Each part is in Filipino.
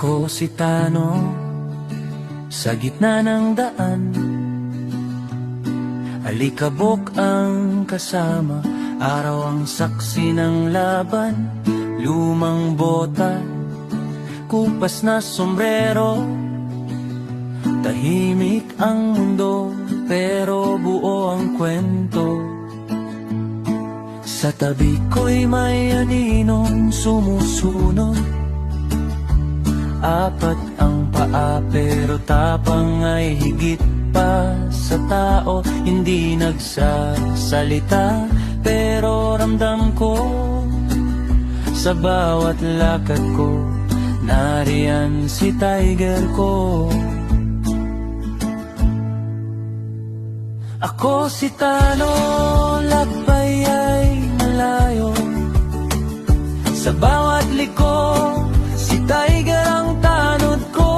Ako si Tano, sa gitna ng daan. Alikabok ang kasama, araw ang saksi ng laban. Lumang bota, kupas na sombrero. Tahimik ang mundo, pero buo ang kwento. Sa tabi ko'y may aninong sumusunod. Apat ang paa, pero tapang ay higit pa sa tao. Hindi nagsasalita, pero ramdam ko sa bawat lakad ko. Nariyan si tiger ko. Ako si Tano, lakbay ay malayo. Sa bawat liko, si tiger ang tanod ko.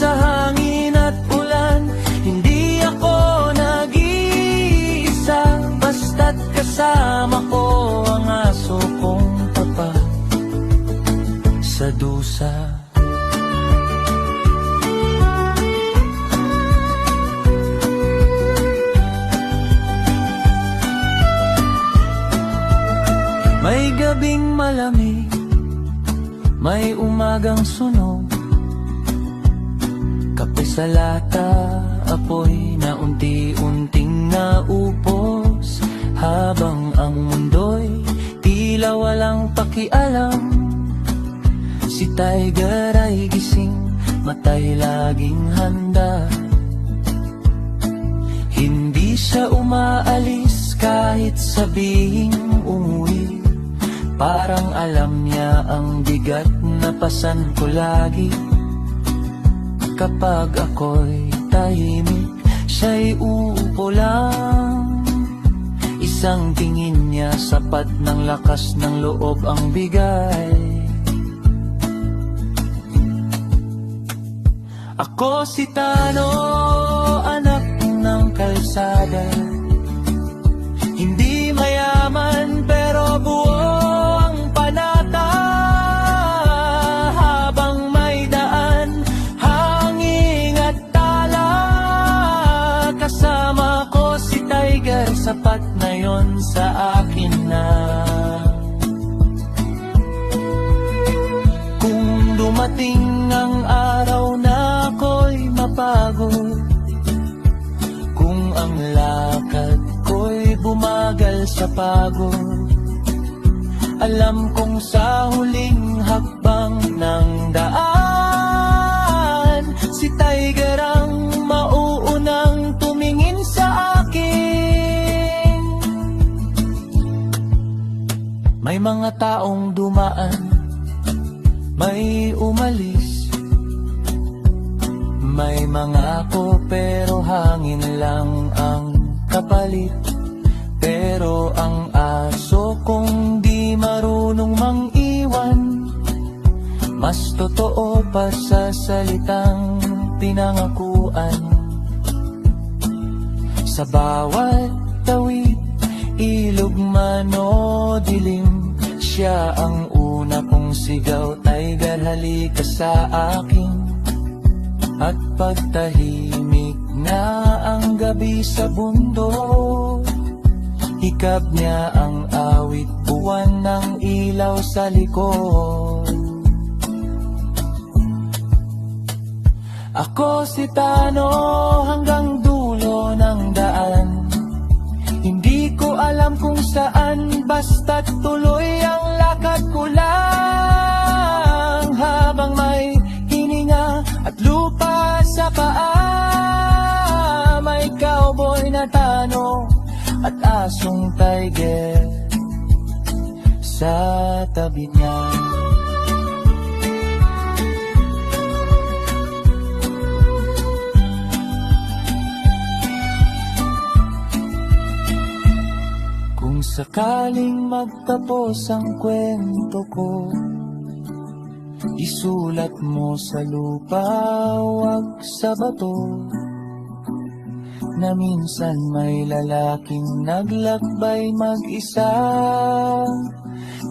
Sa hangin at ulan, hindi ako nag-iisa. Basta't kasama ko ang aso kong papa sa dusa. May gabing malamig, may umagang sunog. Kape sa lata, apoy na unti-unting naupos. Habang ang mundo'y tila walang pakialam. Si tiger ay gising, matay laging handa. Hindi siya umaalis kahit sabihing umuwi. Parang alam niya ang bigat na pasan ko lagi. Kapag ako'y tahimik, siya'y uupo lang. Isang tingin niya, sapat ng lakas ng loob ang bigay. Ako si Tano, anak ng kalsada. Hindi mayaman pero buo ang panata. Habang may daan, hangin at tala. Kasama ko si tiger, sapat na yon sa akin na. Kung dumating ang araw na ako'y mapagod, kung ang lakad ko'y bumagal sa pagod, alam kong sa huling hakbang ng daan, si tiger ang mauunang tumingin sa akin. May mga taong dumaan, may umalis. May mga ako pero hangin lang ang kapalit. Pero ang aso kong di marunong mang-iwan, mas totoo pa sa salitang pinangakuan. Sa bawat tawid, ilog man o dilim, siya ang una kong sigaw, tiger halika sa akin. At pagtahimik na ang gabi sa bundok, hikab niya ang awit, buwan ng ilaw sa likod. Ako si Tano, hanggang dulo ng daan. Hindi ko alam kung saan, basta't tuloy ang lakad ko lang. Habang may hininga at lupa sa paa, may cowboy na Tano at asong tiger sa tabi niya. Kung sakaling magtapos ang kwento ko, isulat mo sa lupa, wag sa bato. Na minsan may lalaking naglakbay mag-isa,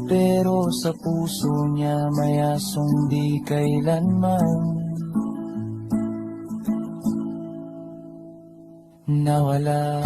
pero sa puso niya may asong di kailanman nawala.